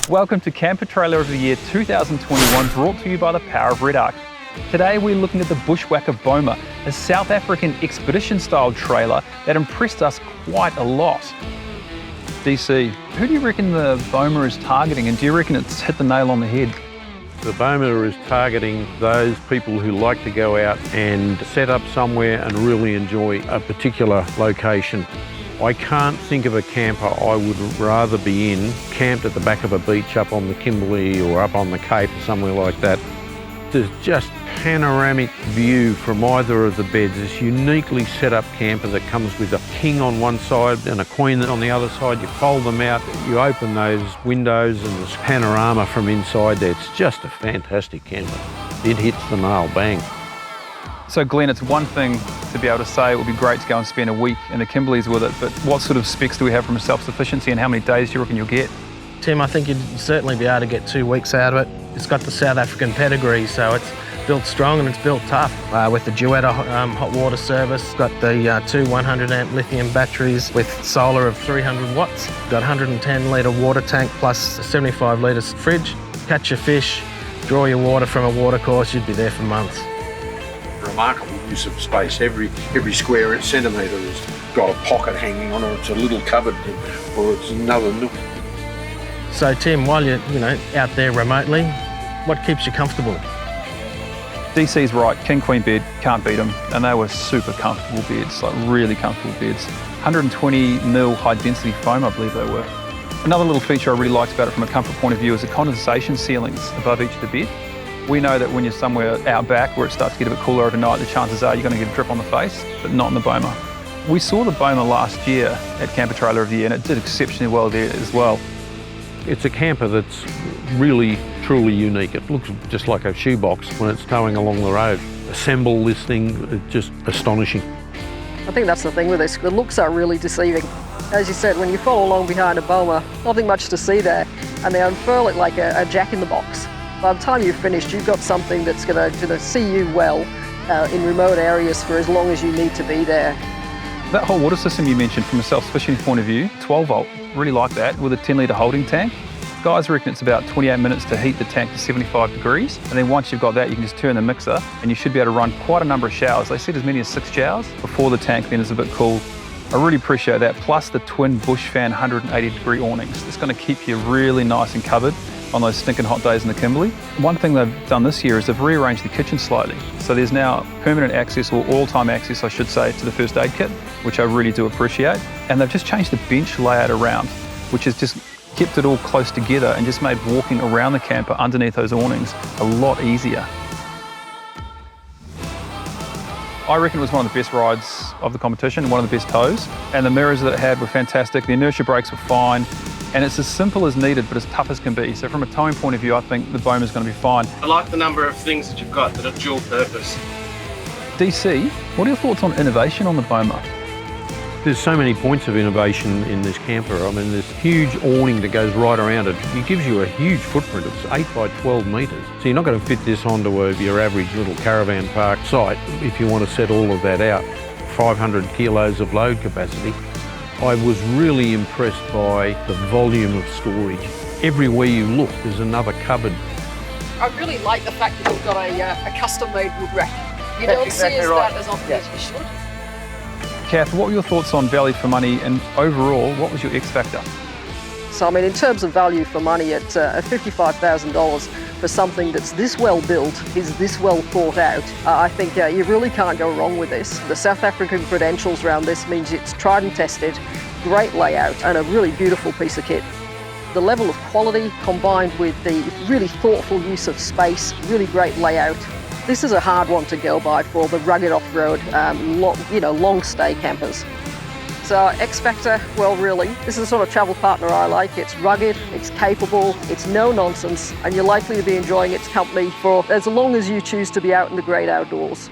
Welcome to Camper Trailer of the Year 2021, brought to you by the power of Red Arc. Today we're looking at the Bushwakka Bhoma, a South African expedition-style trailer that impressed us quite a lot. DC, who do you reckon the Bhoma is targeting, and do you reckon it's hit the nail on the head? The Bhoma is targeting those people who like to go out and set up somewhere and really enjoy a particular location. I can't think of a camper I would rather be in, camped at the back of a beach up on the Kimberley or up on the Cape or somewhere like that. There's just panoramic view from either of the beds. This uniquely set up camper that comes with a king on one side and a queen on the other side. You fold them out, you open those windows and this panorama from inside there. It's just a fantastic camper. It hits the nail, bang. So Glenn, it's one thing to be able to say it would be great to go and spend a week in the Kimberleys with it, but what sort of specs do we have from a self-sufficiency and how many days do you reckon you'll get? Tim, I think you'd certainly be able to get 2 weeks out of it. It's got the South African pedigree, so it's built strong and it's built tough. With the Duetta hot water service, it's got the two 100 amp lithium batteries with solar of 300 watts. Got 110 litre water tank plus a 75 litre fridge. Catch your fish, draw your water from a water course, you'd be there for months. Remarkable use of space. Every square centimetre has got a pocket hanging on it. It's a little cupboard or it's another nook. So Tim, while you're out there remotely, what keeps you comfortable? DC's right, king queen bed, can't beat them, and they were super comfortable beds, like really comfortable beds. 120mm high density foam, I believe they were. Another little feature I really liked about it from a comfort point of view is the condensation ceilings above each of the bed. We know that when you're somewhere out back where it starts to get a bit cooler overnight, the chances are you're going to get a drip on the face, but not in the Bhoma. We saw the Bhoma last year at Camper Trailer of the Year, and it did exceptionally well there as well. It's a camper that's really, truly unique. It looks just like a shoebox when it's towing along the road. Assemble this thing, it's just astonishing. I think that's the thing with this. The looks are really deceiving. As you said, when you follow along behind a Bhoma, nothing much to see there, and they unfurl it like a jack-in-the-box. By the time you've finished, you've got something that's going to see you well in remote areas for as long as you need to be there. That hot water system you mentioned from a self-sufficiency point of view, 12 volt, really like that, with a 10 litre holding tank. Guys reckon it's about 28 minutes to heat the tank to 75 degrees. And then once you've got that, you can just turn the mixer and you should be able to run quite a number of showers. They said as many as 6 showers before the tank then is a bit cool. I really appreciate that. Plus the twin bush fan 180 degree awnings. It's going to keep you really nice and covered on those stinking hot days in the Kimberley. One thing they've done this year is they've rearranged the kitchen slightly. So there's now permanent access, or all-time access I should say, to the first aid kit, which I really do appreciate. And they've just changed the bench layout around, which has just kept it all close together and just made walking around the camper underneath those awnings a lot easier. I reckon it was one of the best rides of the competition, one of the best tows. And the mirrors that it had were fantastic, the inertia brakes were fine, and it's as simple as needed, but as tough as can be. So from a towing point of view, I think the Bhoma is going to be fine. I like the number of things that you've got that are dual purpose. DC, what are your thoughts on innovation on the Bhoma? There's so many points of innovation in this camper. I mean, this huge awning that goes right around it. It gives you a huge footprint. It's 8 by 12 metres. So you're not going to fit this onto your average little caravan park site if you want to set all of that out. 500 kilos of load capacity. I was really impressed by the volume of storage. Everywhere you look, there's another cupboard. I really like the fact that you've got a custom-made wood rack. You don't see that as often as you should. Kath, what were your thoughts on value for money, and overall, what was your X factor? So, I mean, in terms of value for money, at $55,000 for something that's this well built, is this well thought out, I think you really can't go wrong with this. The South African credentials around this means it's tried and tested, great layout, and a really beautiful piece of kit. The level of quality combined with the really thoughtful use of space, really great layout. This is a hard one to go by for the rugged off-road, long stay campers. So X Factor, well really, this is the sort of travel partner I like. It's rugged, it's capable, it's no nonsense, and you're likely to be enjoying its company for as long as you choose to be out in the great outdoors.